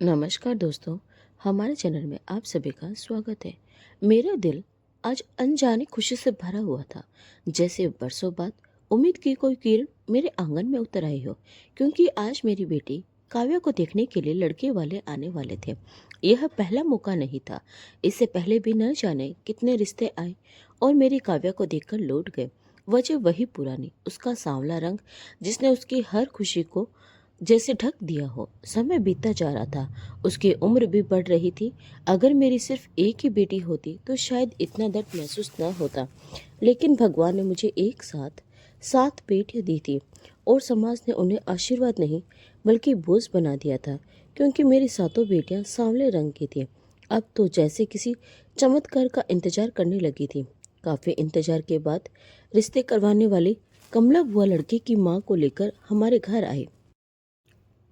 नमस्कार दोस्तों, हमारे चैनल में आप सभी का स्वागत है। मेरा दिल आज अनजानी खुशी से भरा हुआ था, जैसे बरसों बाद उम्मीद की कोई किरण मेरे आंगन में उतर आई हो, क्योंकि आज मेरी बेटी काव्या को देखने के लिए लड़के वाले आने वाले थे। यह पहला मौका नहीं था। इससे पहले भी न जाने कितने रिश्ते आए और मेरी काव्या को देखकर लौट गए। वजह वही पुरानी, उसका सांवला रंग जिसने उसकी हर खुशी को जैसे ढक दिया हो। समय बीतता जा रहा था, उसकी उम्र भी बढ़ रही थी। अगर मेरी सिर्फ एक ही बेटी होती तो शायद इतना दर्द महसूस न होता, लेकिन भगवान ने मुझे एक साथ 7 बेटियां दी थी और समाज ने उन्हें आशीर्वाद नहीं बल्कि बोझ बना दिया था, क्योंकि मेरी सातों बेटियां सांवले रंग की थी। अब तो जैसे किसी चमत्कार का इंतजार करने लगी थी। काफी इंतजार के बाद रिश्ते करवाने वाली कमला बुआ लड़के की माँ को लेकर हमारे घर आई।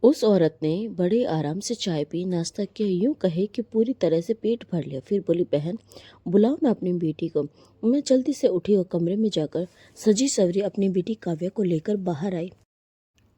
उस औरत ने बड़े आराम से चाय पी, नाश्ता किया, यूं कहे कि पूरी तरह से पेट भर लिया। फिर बोली, बहन बुलाओ ना अपनी बेटी को। मैं जल्दी से उठी और कमरे में जाकर सजी सवरी अपनी बेटी काव्या को लेकर बाहर आई।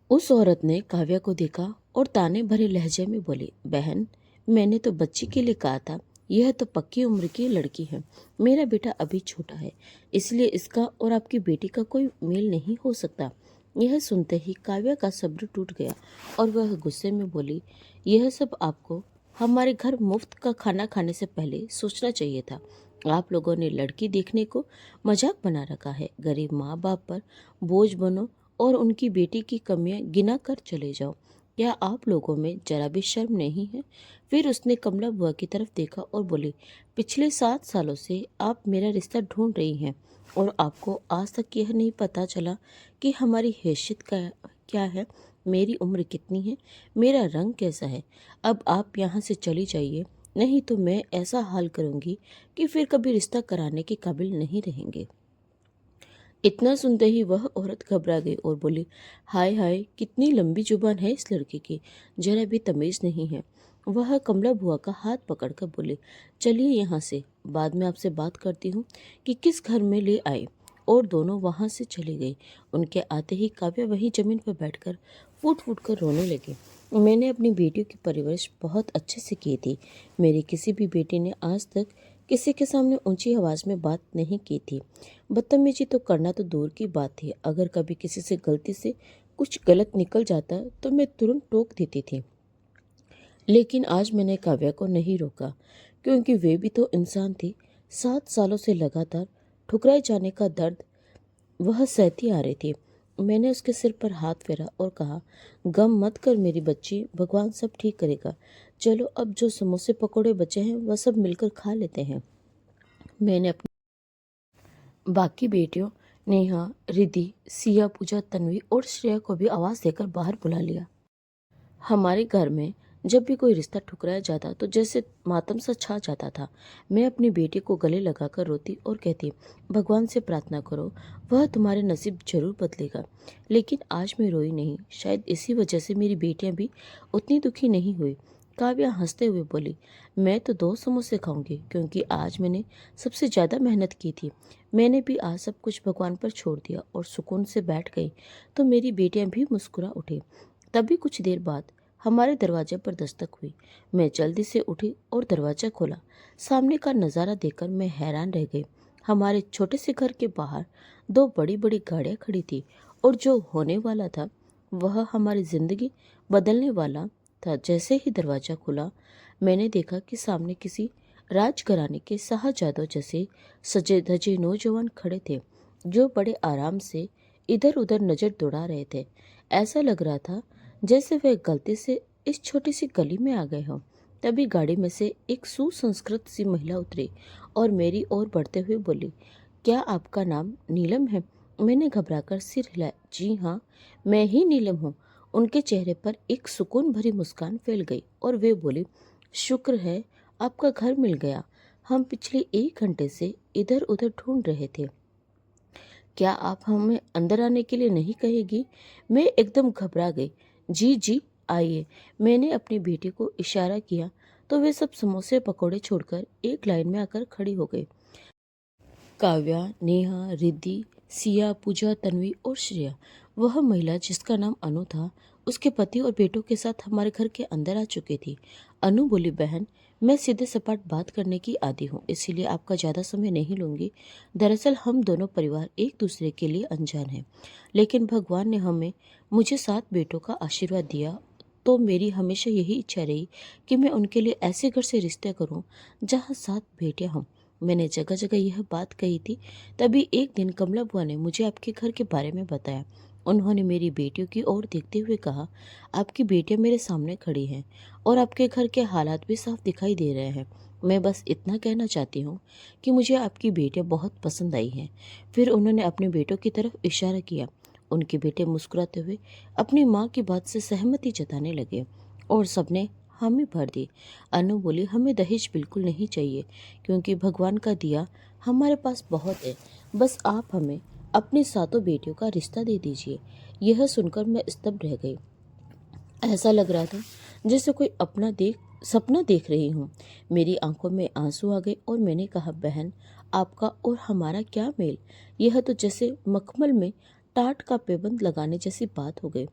उस औरत ने काव्या को देखा और ताने भरे लहजे में बोली, बहन मैंने तो बच्ची के लिए कहा था, यह तो पक्की उम्र की लड़की है। मेरा बेटा अभी छोटा है, इसलिए इसका और आपकी बेटी का कोई मेल नहीं हो सकता। यह सुनते ही काव्या का सब्र टूट गया और वह गुस्से में बोली, यह सब आपको हमारे घर मुफ्त का खाना खाने से पहले सोचना चाहिए था। आप लोगों ने लड़की देखने को मजाक बना रखा है। गरीब माँ बाप पर बोझ बनो और उनकी बेटी की कमियां गिना कर चले जाओ। क्या आप लोगों में जरा भी शर्म नहीं है? फिर उसने कमला बुआ की तरफ देखा और बोली, पिछले 7 सालों से आप मेरा रिश्ता ढूंढ रही हैं और आपको आज तक यह नहीं पता चला कि हमारी हैसियत क्या है, मेरी उम्र कितनी है, मेरा रंग कैसा है। अब आप यहाँ से चली जाइए, नहीं तो मैं ऐसा हाल करूँगी कि फिर कभी रिश्ता कराने के काबिल नहीं रहेंगे। इतना सुनते ही वह औरत घबरा गई और बोली, हाय हाय, कितनी लंबी जुबान है इस लड़के की, जरा भी तमीज नहीं है। वह कमला बुआ का हाथ पकड़कर बोली, चलिए यहाँ से, बाद में आपसे बात करती हूँ कि किस घर में ले आए। और दोनों वहां से चली गई। उनके आते ही काव्या वहीं जमीन पर बैठकर फूट फूट कर रोने लगी। मैंने अपनी बेटियों की परवरिश बहुत अच्छे से की थी। मेरी किसी भी बेटी ने आज तक किसी के सामने ऊंची आवाज में बात नहीं की थी। बदतमीजी तो करना तो दूर की बात थी, अगर कभी किसी से गलती से कुछ गलत निकल जाता तो मैं तुरंत टोक देती थी। लेकिन आज मैंने काव्या को नहीं रोका, क्योंकि वे भी तो इंसान थी। 7 सालों से लगातार ठुकराए जाने का दर्द वह सहती आ रही थी। मैंने उसके सिर पर हाथ फेरा और कहा, गम मत कर मेरी बच्ची, भगवान सब ठीक करेगा। चलो अब जो समोसे पकोड़े बचे हैं वह सब मिलकर खा लेते हैं। मैंने अपनी बाकी बेटियों नेहा, रिद्धि, सिया, पूजा, तन्वी और श्रेया को भी आवाज देकर बाहर बुला लिया। हमारे घर में जब भी कोई रिश्ता ठुकराया जाता तो जैसे मातम सा छा जाता था। मैं अपनी बेटी को गले लगाकर रोती और कहती, भगवान से प्रार्थना करो, वह तुम्हारे नसीब जरूर बदलेगा। लेकिन आज मैं रोई नहीं। शायद इसी वजह से मेरी बेटियां भी उतनी दुखी नहीं हुई। काव्या हंसते हुए बोली, मैं तो 2 समोसे खाऊंगी, क्योंकि आज मैंने सबसे ज्यादा मेहनत की थी। मैंने भी आज सब कुछ भगवान पर छोड़ दिया और सुकून से बैठ गई तो मेरी बेटियां भी मुस्कुरा उठी। तभी कुछ देर बाद हमारे दरवाजे पर दस्तक हुई। मैं जल्दी से उठी और दरवाजा खोला। सामने का नज़ारा देखकर मैं हैरान रह गई। हमारे छोटे से घर के बाहर 2 बड़ी-बड़ी गाड़ियां खड़ी थी और जो होने वाला था वह हमारी जिंदगी बदलने वाला था। जैसे ही दरवाजा खुला, मैंने देखा कि सामने किसी राजघराने के शाहजादों जैसे सजे धजे नौजवान खड़े थे, जो बड़े आराम से इधर उधर नजर दौड़ा रहे थे। ऐसा लग रहा था जैसे वे गलती से इस छोटी सी गली में आ गए हों। तभी गाड़ी में से एक सुसंस्कृत सी महिला उतरी और मेरी ओर बढ़ते हुए बोली, क्या आपका नाम नीलम है? मैंने घबराकर सिर हिलाया। जी हाँ, मैं ही नीलम हूँ। उनके चेहरे पर एक सुकून भरी मुस्कान फैल गई और वे बोली, शुक्र है आपका घर मिल गया। हम पिछले 1 घंटे से इधर उधर ढूंढ रहे थे। क्या आप हमें अंदर आने के लिए नहीं कहेगी? मैं एकदम घबरा गई। जी जी, आइए। मैंने अपनी बेटी को इशारा किया तो वे सब समोसे पकोड़े छोड़कर एक लाइन में आकर खड़ी हो गई। काव्या, नेहा, रिद्धि, सिया, पूजा, तन्वी और श्रेया। वह महिला जिसका नाम अनु था, उसके पति और बेटों के साथ हमारे घर के अंदर आ चुकी थी। अनु बोली, बहन, मैं सीधे सपाट बात करने की आदी हूँ, इसीलिए आपका ज़्यादा समय नहीं लूंगी। दरअसल हम दोनों परिवार एक दूसरे के लिए अनजान हैं, लेकिन भगवान ने हमें मुझे 7 बेटों का आशीर्वाद दिया, तो मेरी हमेशा यही इच्छा रही कि मैं उनके लिए ऐसे घर से रिश्ते करूं जहां 7 बेटियां हों। मैंने जगह जगह यह बात कही थी। तभी एक दिन कमला बुआ ने मुझे आपके घर के बारे में बताया। उन्होंने मेरी बेटियों की ओर देखते हुए कहा, आपकी बेटियां मेरे सामने खड़ी हैं और आपके घर के हालात भी साफ दिखाई दे रहे हैं। मैं बस इतना कहना चाहती हूँ कि मुझे आपकी बेटियां बहुत पसंद आई हैं। फिर उन्होंने अपने बेटों की तरफ इशारा किया। उनके बेटे मुस्कुराते हुए अपनी माँ की बात से सहमति जताने लगे और सबने हामी भर दी। अनु बोली, हमें दहेज बिल्कुल नहीं चाहिए, क्योंकि भगवान का दिया हमारे पास बहुत है। बस आप हमें अपनी 7 बेटियों का रिश्ता दे दीजिए। यह सुनकर मैं स्तब्ध रह गई। ऐसा लग रहा था जैसे कोई अपना सपना देख रही हूँ। मेरी आंखों में आंसू आ गए और मैंने कहा, बहन, आपका और हमारा क्या मेल? यह तो जैसे मखमल में टाट का पैबंद लगाने जैसी बात हो गई।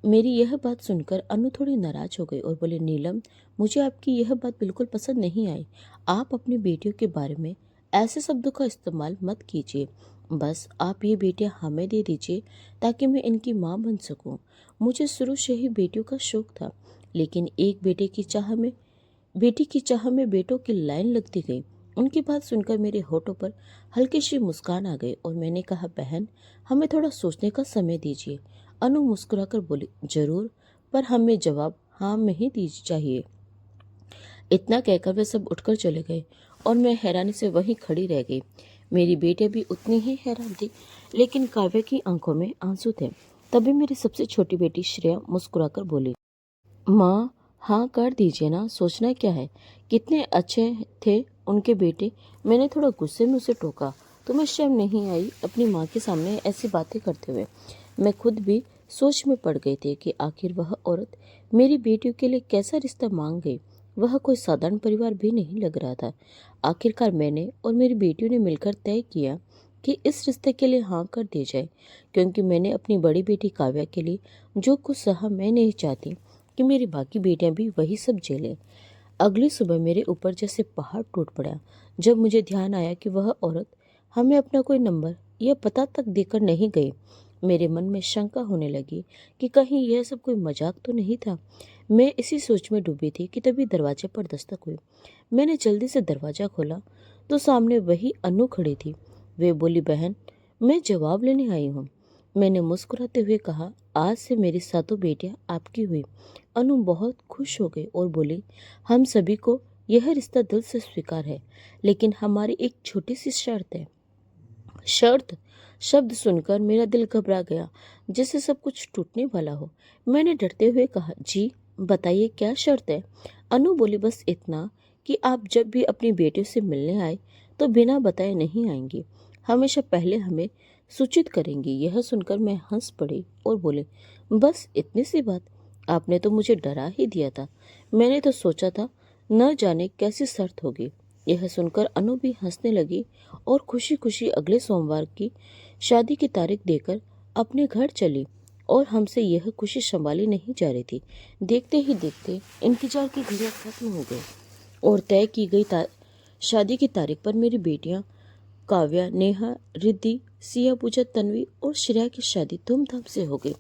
मेरी यह बात सुनकर अनु थोड़ी नाराज हो गई और बोले, नीलम, मुझे आपकी यह बात बिल्कुल पसंद नहीं आई। आप अपनी बेटियों के बारे में ऐसे शब्दों का इस्तेमाल मत कीजिए। बस आप ये बेटियां हमें दे दीजिए ताकि मैं इनकी माँ बन सकूं। मुझे शुरू से ही बेटियों का शौक था, लेकिन एक बेटी की चाह में बेटों की लाइन लगती गई। उनकी बात सुनकर मेरे होठों पर हल्की सी मुस्कान आ गई और मैंने कहा, बहन, हमें थोड़ा सोचने का समय दीजिए। अनु मुस्कुराकर बोली, जरूर, पर हमें जवाब हाँ में ही दीजिए चाहिए। इतना कहकर वे सब उठकर चले गए और मैं हैरानी से वहीं खड़ी रह गई। मेरी बेटी भी उतनी ही हैरान थी, लेकिन काव्य की आंखों में आंसू थे। तभी मेरी सबसे छोटी बेटी श्रेया मुस्कुराकर बोली, माँ, हाँ कर दीजिए ना, सोचना क्या है? कितने अच्छे थे उनके बेटे। मैंने थोड़ा गुस्से में उसे टोका। तुम्हें शर्म नहीं आई अपनी माँ के सामने ऐसी बातें करते हुए? मैं खुद भी सोच में पड़ गई थी कि आखिर वह औरत मेरी बेटियों के लिए कैसा रिश्ता मांग गई। वह कोई साधारण परिवार भी नहीं लग रहा था। आखिरकार मैंने और मेरी बेटियों ने मिलकर तय किया कि इस रिश्ते के लिए हाँ कर दी जाए, क्योंकि मैंने अपनी बड़ी बेटी काव्या के लिए जो कुछ सहा, मैं नहीं चाहती कि मेरी बाकी बेटियां भी वही सब झेलें। अगली सुबह मेरे ऊपर जैसे पहाड़ टूट पड़ा जब मुझे ध्यान आया कि वह औरत हमें अपना कोई नंबर या पता तक देकर नहीं गई। मेरे मन में शंका होने लगी कि कहीं यह सब कोई मजाक तो नहीं था। मैं इसी सोच में डूबी थी कि तभी दरवाजे पर दस्तक हुई। मैंने जल्दी से दरवाजा खोला तो सामने वही अनु खड़ी थी। वे बोली, बहन, मैं जवाब लेने आई हूँ। मैंने मुस्कुराते हुए कहा, आज से मेरी 7 बेटियां आपकी हुई। अनु बहुत खुश हो गई और बोली, हम सभी को यह रिश्ता दिल से स्वीकार है, लेकिन हमारी एक छोटी सी शर्त है। शर्त? शब्द सुनकर मेरा दिल घबरा गया, जैसे सब कुछ टूटने वाला हो। मैंने डरते हुए कहा, जी बताइए, क्या शर्त है? अनु बोली, बस इतना कि आप जब भी अपनी बेटियों से मिलने आए तो बिना बताए नहीं आएंगी। हमेशा पहले हमें सूचित करेंगी। यह सुनकर मैं हंस पड़ी और बोले, बस इतनी सी बात? आपने तो मुझे डरा ही दिया था। मैंने तो सोचा था न जाने कैसी शर्त होगी। यह सुनकर अनु भी हंसने लगी और खुशी खुशी अगले सोमवार की शादी की तारीख देकर अपने घर चली और हमसे यह खुशी संभाली नहीं जा रही थी। देखते ही देखते इंतजार की घड़ियां खत्म हो गई और तय की गई शादी की तारीख पर मेरी बेटियां काव्या, नेहा, रिद्धि, सिया, पूजा, तन्वी और श्रेया की शादी धूमधाम से हो गई।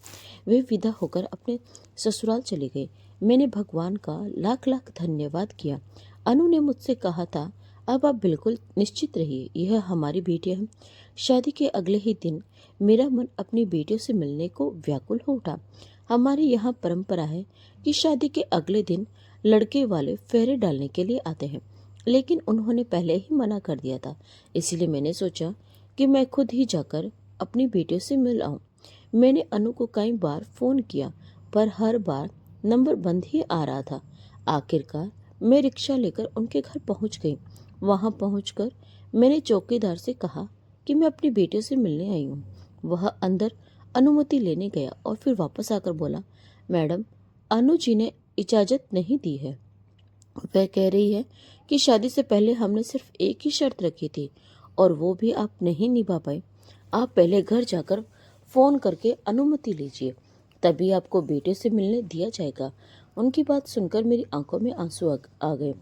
वे विदा होकर अपने ससुराल चले गए। मैंने भगवान का लाख लाख धन्यवाद किया। अनु ने मुझसे कहा था, अब आप बिल्कुल निश्चित रहिए, यह हमारी बेटियां हैं। शादी के अगले ही दिन मेरा मन अपनी बेटियों से मिलने को व्याकुल हो उठा। हमारे यहाँ परंपरा है कि शादी के अगले दिन लड़के वाले फेरे डालने के लिए आते हैं, लेकिन उन्होंने पहले ही मना कर दिया था। इसीलिए मैंने सोचा कि मैं खुद ही जाकर अपनी बेटियों से मिल आऊं। मैंने अनु को कई बार फोन किया, पर हर बार नंबर बंद ही आ रहा था। आखिरकार मैं रिक्शा लेकर उनके घर पहुंच गई। वहां पहुंचकर मैंने चौकीदार से कहा कि मैं अपनी बेटियों से मिलने आई हूँ। वह अंदर अनुमति लेने गया और फिर वापस आकर बोला, मैडम, अनु जी ने इजाजत नहीं दी है। वह कह रही है कि शादी से पहले हमने सिर्फ एक ही शर्त रखी थी और वो भी आप नहीं निभा पाए। आप पहले घर जाकर फोन करके अनुमति लीजिए। तभी आपको बेटे से मिलने दिया जाएगा। उनकी बात सुनकर मेरी आंखों में आंसू आ गए।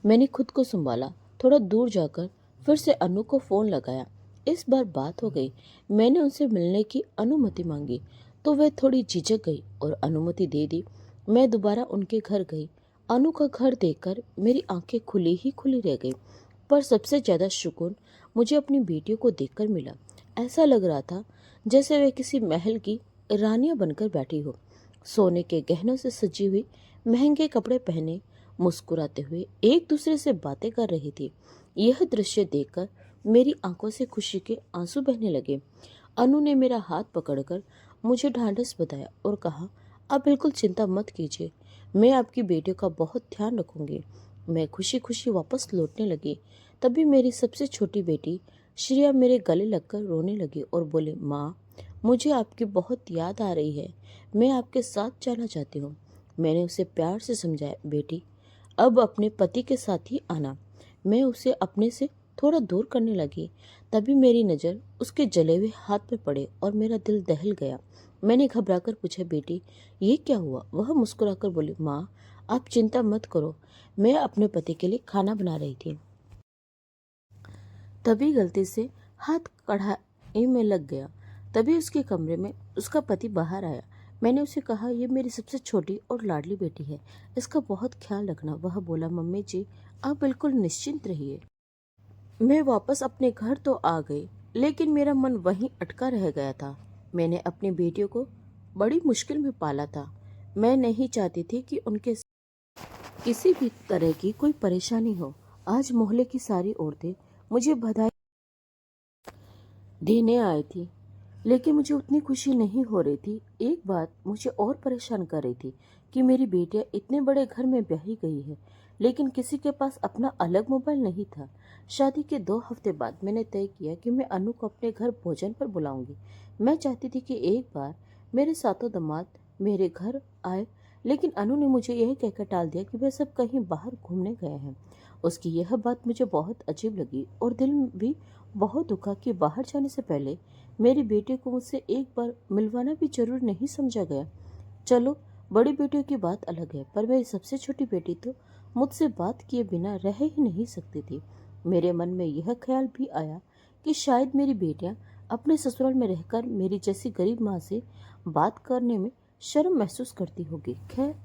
मैंने खुद को संभाला, थोड़ा दूर जाकर फिर से अनु को फोन लगाया। इस बार बात हो गई। मैंने उनसे मिलने की अनुमति मांगी तो वह थोड़ी झिझक गई और अनुमति दे दी। मैं दोबारा उनके घर गई। अनु का घर देखकर मेरी आंखें खुली ही खुली रह गई। पर सबसे ज्यादा सुकून मुझे अपनी बेटियों को देखकर मिला। ऐसा लग रहा था जैसे वे किसी महल की रानियां बनकर बैठी हो, सोने के गहनों से सजी हुई, महंगे कपड़े पहने, मुस्कुराते हुए एक दूसरे से बातें कर रही थी। यह दृश्य देखकर मेरी आंखों से खुशी के आंसू बहने लगे। अनु ने मेरा हाथ पकड़कर मुझे ढांढस बताया और कहा, आप बिल्कुल चिंता मत कीजिए, मैं आपकी बेटियों का बहुत ध्यान रखूंगी। मैं खुशी खुशी वापस लौटने लगी। तभी मेरी सबसे छोटी बेटी श्रेया मेरे गले लगकर रोने लगी और बोले, माँ, मुझे आपकी बहुत याद आ रही है, मैं आपके साथ जाना चाहती हूँ। मैंने उसे प्यार से समझाया, बेटी अब अपने पति के साथ ही आना। मैं उसे अपने से थोड़ा दूर करने लगी। तभी मेरी नज़र उसके जले हुए हाथ पर पड़े और मेरा दिल दहल गया। मैंने घबराकर पूछा, बेटी ये क्या हुआ? वह मुस्कुराकर बोली, माँ, आप चिंता मत करो, मैं अपने पति के लिए खाना बना रही थी, तभी गलती से हाथ कढ़ाई में लग गया। तभी उसके कमरे में उसका पति बाहर आया। मैंने उसे कहा, ये मेरी सबसे छोटी और लाडली बेटी है, इसका बहुत ख्याल रखना। वह बोला, मम्मी जी, आप बिल्कुल निश्चिंत रहिए। मैं वापस अपने घर तो आ गई, लेकिन मेरा मन वहीं अटका रह गया था। मैंने अपनी बेटियों को बड़ी मुश्किल में पाला था। मैं नहीं चाहती थी कि उनके किसी भी तरह की कोई परेशानी हो। आज मोहल्ले की सारी औरतें मुझे बधाई देने आई थी, लेकिन मुझे उतनी खुशी नहीं हो रही थी। एक बात मुझे और परेशान कर रही थी कि मेरी बेटियां इतने बड़े घर में ब्याही गई है, लेकिन किसी के पास अपना अलग मोबाइल नहीं था। शादी के 2 हफ्ते बाद मैंने तय किया कि मैं अनु को अपने घर भोजन पर बुलाऊंगी। मैं चाहती थी कि एक बार मेरे सातों दामाद मेरे घर आए, लेकिन अनु ने मुझे यह कहकर टाल दिया कि वे सब कहीं बाहर घूमने गए हैं। उसकी यह बात मुझे बहुत अजीब लगी और दिल भी बहुत दुखा कि बाहर जाने से पहले मेरी बेटी को मुझसे एक बार मिलवाना भी जरूर नहीं समझा गया। चलो, बड़ी बेटियों की बात अलग है, पर मेरी सबसे छोटी बेटी तो मुझसे बात किए बिना रह ही नहीं सकती थी। मेरे मन में यह ख्याल भी आया कि शायद मेरी बेटियां अपने ससुराल में रहकर मेरी जैसी गरीब माँ से बात करने में शर्म महसूस करती होगी। खैर,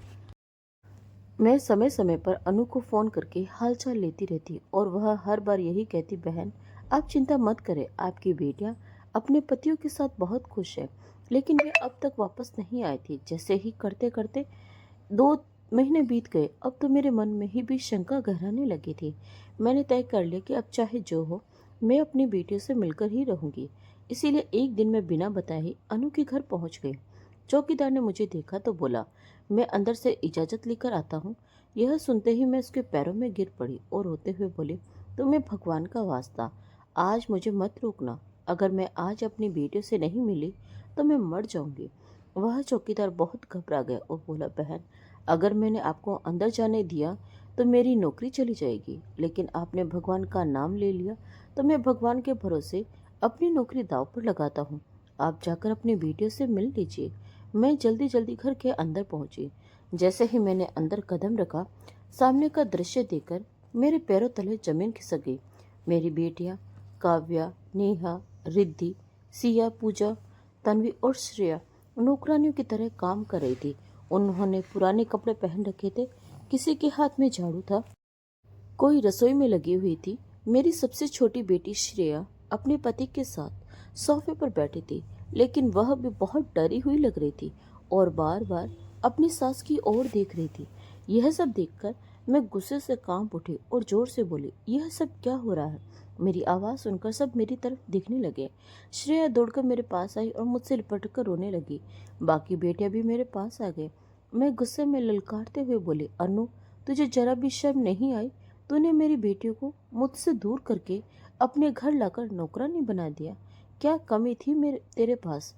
मैं समय समय पर अनु को फोन करके हालचाल लेती रहती और वह हर बार यही कहती, बहन आप चिंता मत करें, आपकी बेटियां अपने पतियों के साथ बहुत खुश है। लेकिन वे अब तक वापस नहीं आई थी। जैसे ही करते करते 2 महीने बीत गए। अब तो मेरे मन में ही भी शंका गहराने लगी थी। मैंने तय कर लिया कि अब चाहे जो हो, मैं अपनी बेटियों से मिलकर ही रहूंगी। इसीलिए एक दिन मैं बिना बताए ही अनु के घर पहुंच गई। चौकीदार ने मुझे देखा तो बोला, मैं अंदर से इजाजत लेकर आता हूँ। यह सुनते ही मैं उसके पैरों में गिर पड़ी और रोते हुए बोली, तुम्हें भगवान का वास्ता, आज मुझे मत रोकना। अगर मैं आज अपनी बेटियों से नहीं मिली तो मैं मर जाऊंगी। वह चौकीदार बहुत घबरा गया और बोला, बहन अगर मैंने आपको अंदर जाने दिया तो मेरी नौकरी चली जाएगी, लेकिन आपने भगवान का नाम ले लिया तो मैं भगवान के भरोसे अपनी नौकरी दांव पर लगाता हूँ। आप जाकर अपनी बेटियों से मिल लीजिए। मैं जल्दी जल्दी घर के अंदर पहुंची। जैसे ही मैंने अंदर कदम रखा, सामने का दृश्य देखकर मेरे पैरों तले जमीन खिसक गई। मेरी बेटियां काव्या, नेहा, रिद्धि, सिया, पूजा, तन्वी और श्रेया नौकरानियों की तरह काम कर रही थी। उन्होंने पुराने कपड़े पहन रखे थे, किसी के हाथ में झाड़ू था, कोई रसोई में लगी हुई थी। मेरी सबसे छोटी बेटी श्रेया अपने पति के साथ सोफे पर बैठी थी, लेकिन वह भी बहुत डरी हुई लग रही थी और बार बार अपनी सास की ओर देख रही थी। यह सब देखकर मैं गुस्से से कांप उठी और जोर से बोली, यह सब क्या हो रहा है? मेरी आवाज़ सुनकर सब मेरी तरफ देखने लगे। श्रेया दौड़कर मेरे पास आई और मुझसे लिपट कर रोने लगी। बाकी बेटियां भी मेरे पास आ गए। मैं गुस्से में ललकारते हुए बोली, अनु, तुझे जरा भी शर्म नहीं आई? तूने मेरी बेटियों को मुझसे दूर करके अपने घर लाकर नौकरानी बना दिया। क्या कमी थी मेरे तेरे पास?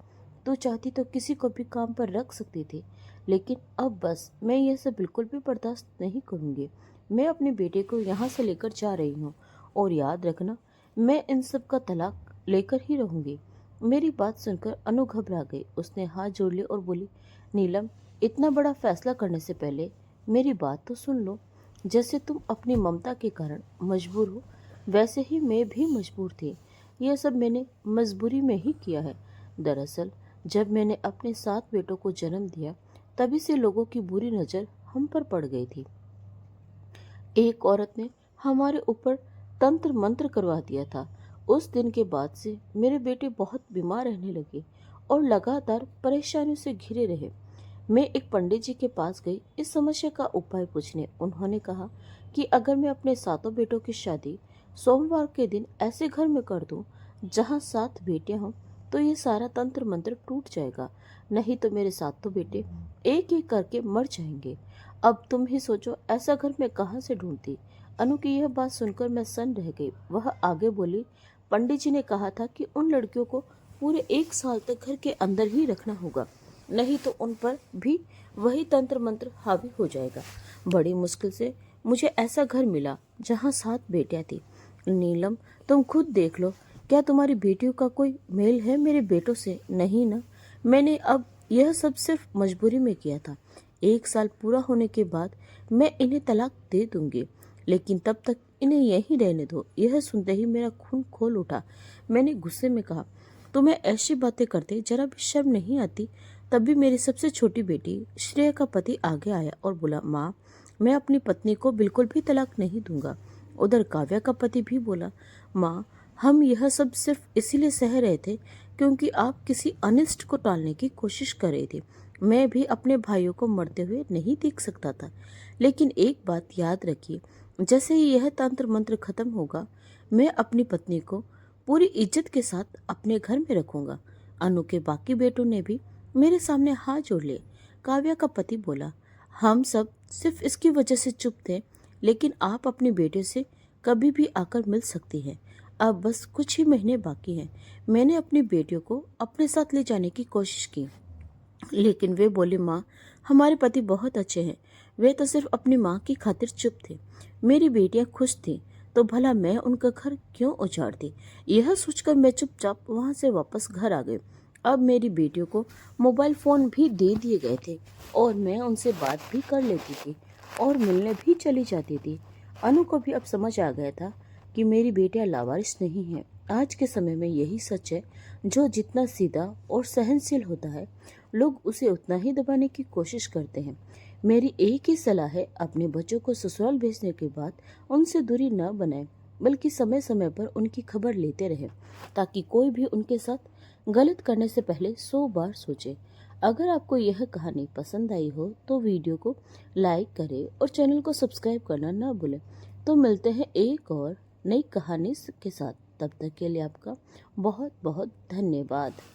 तू चाहती तो किसी को भी काम पर रख सकती थी, लेकिन अब बस, मैं यह सब बिल्कुल भी बर्दाश्त नहीं करूंगी। मैं अपने बेटे को यहाँ से लेकर जा रही हूँ और याद रखना, मैं इन सब का तलाक लेकर ही रहूंगी। मेरी बात सुनकर अनु घबरा गई। उसने हाथ जोड़ लिए और बोली, नीलम, इतना बड़ा फैसला करने से पहले मेरी बात तो सुन लो। जैसे तुम अपनी ममता के कारण मजबूर हो, वैसे ही मैं भी मजबूर थी। यह सब मैंने मजबूरी में ही किया है। दरअसल जब मैंने अपने 7 बेटों को जन्म दिया, तभी से लोगों की बुरी नज़र हम पर पड़ गई थी। एक औरत ने हमारे ऊपर तंत्र मंत्र करवा दिया था। उस दिन के बाद से मेरे बेटे बहुत बीमार रहने लगे और लगातार परेशानियों से घिरे रहे। मैं एक पंडित जी के पास गई इस समस्या का उपाय पूछने। उन्होंने कहा कि अगर मैं अपने 7 बेटों की शादी सोमवार के दिन ऐसे घर में कर दूं जहां 7 बेटियां हों, तो ये सारा तंत्र मंत्र टूट जाएगा। नहीं तो मेरे 7 बेटे एक एक करके मर जाएंगे। अब तुम ही सोचो, ऐसा घर मैं कहाँ से ढूंढती। अनु की यह बात सुनकर मैं सन्न रह गई। वह आगे बोली, पंडित जी ने कहा था कि उन लड़कियों को पूरे 1 साल तक घर के अंदर ही रखना होगा, नहीं तो उन पर भी वही तंत्र मंत्र हावी हो जाएगा। बड़ी मुश्किल से मुझे ऐसा घर मिला जहाँ 7 बेटियां थी। नीलम, तुम खुद देख लो, क्या तुम्हारी बेटियों का कोई मेल है मेरे बेटों से? नहीं ना। मैंने अब यह सब सिर्फ मजबूरी में किया था। 1 साल पूरा होने के बाद मैं इन्हें तलाक दे दूंगी, लेकिन तब तक इन्हें यहीं रहने दो। यह सुनते ही मेरा खून खोल उठा। मैंने गुस्से में कहा, तुम्हें ऐसी बातें करते जरा भी शर्म नहीं आती? तभी मेरी सबसे छोटी बेटी श्रेया का पति आगे आया और बोला, माँ, मैं अपनी पत्नी को बिल्कुल भी तलाक नहीं दूंगा। उधर काव्या का पति भी बोला, माँ, हम यह सब सिर्फ इसीलिए सह रहे थे क्योंकि आप किसी अनिष्ट को टालने की कोशिश कर रहे थे। मैं भी अपने भाइयों को मरते हुए नहीं देख सकता था। लेकिन एक बात याद रखिए, जैसे ही यह तंत्र मंत्र खत्म होगा, मैं अपनी पत्नी को पूरी इज्जत के साथ अपने घर में रखूंगा। अनु के बाकी बेटों ने भी मेरे सामने हाथ जोड़ लिए। काव्या का पति बोला, हम सब सिर्फ इसकी वजह से चुप थे, लेकिन आप अपने बेटे से कभी भी आकर मिल सकती हैं। अब बस कुछ ही महीने बाकी हैं। मैंने अपनी बेटियों को अपने साथ ले जाने की कोशिश की, लेकिन वे बोले, माँ, हमारे पति बहुत अच्छे हैं। वे तो सिर्फ अपनी माँ की खातिर चुप थे। मेरी बेटियां खुश थीं, तो भला मैं उनका घर क्यों उजाड़ती? यह सोचकर मैं चुपचाप वहाँ से वापस घर आ गई। अब मेरी बेटियों को मोबाइल फ़ोन भी दे दिए गए थे और मैं उनसे बात भी कर लेती थी और मिलने भी चली जाती थी। अनु को भी अब समझ आ गया था कि मेरी बेटियां लावारिस नहीं हैं। आज के समय में यही सच है, जो जितना सीधा और सहनशील होता है, लोग उसे उतना ही दबाने की कोशिश करते हैं। मेरी एक ही सलाह है, अपने बच्चों को ससुराल भेजने के बाद उनसे दूरी न बनाएं, बल्कि समय समय पर उनकी खबर लेते रहें, ताकि कोई भी उनके साथ गलत करने से पहले 100 बार सोचे। अगर आपको यह कहानी पसंद आई हो तो वीडियो को लाइक करें और चैनल को सब्सक्राइब करना न भूलें। तो मिलते हैं एक और नई कहानी के साथ। तब तक के लिए आपका बहुत बहुत धन्यवाद।